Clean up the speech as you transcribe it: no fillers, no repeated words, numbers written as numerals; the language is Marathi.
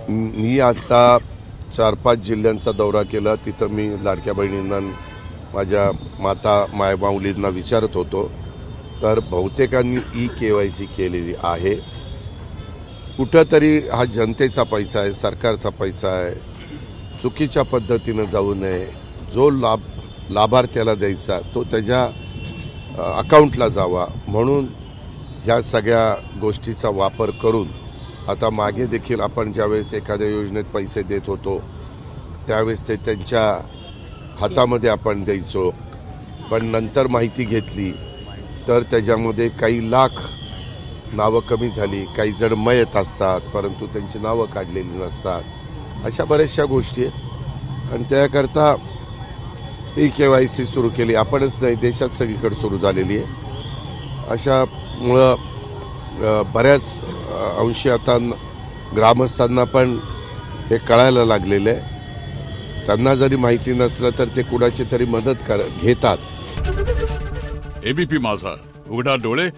मी आता 4-5 जिल्ह्यांचा दौरा केला. तिथं मी लाडक्या बहिणींना, माझ्या मायमाऊलींना विचारत होतो, तर बहुतेकांनी KYC केलेली आहे. कुठंतरी हा जनतेचा पैसा आहे, सरकारचा पैसा आहे. चुकीच्या पद्धतीनं जाऊ नये. जो लाभार्थ्याला द्यायचा तो त्याच्या अकाउंटला जावा, म्हणून ह्या सगळ्या गोष्टीचा वापर करून आता मागे देखील आपण ज्यावेळेस एखाद्या योजनेत पैसे देत होतो त्यावेळेस ते त्यांच्या हातामध्ये आपण द्यायचो, पण नंतर माहिती घेतली तर त्याच्यामध्ये काही लाख नावं कमी झाली. काही जण मयत असतात परंतु त्यांची नावं काढलेली नसतात. अशा बऱ्याचशा गोष्टी आहेत आणि त्याकरता KYC सुरू केली. आपणच नाही, देशात सगळीकडे सुरू झालेली आहे. अशामुळं बऱ्याच अंशी आता ग्रामस्थांना पण हे कळायला लागलेलं आहे. त्यांना जरी माहिती नसलं तर ते कुणाची तरी मदत घेतात. ABP माझा, उघडा डोळे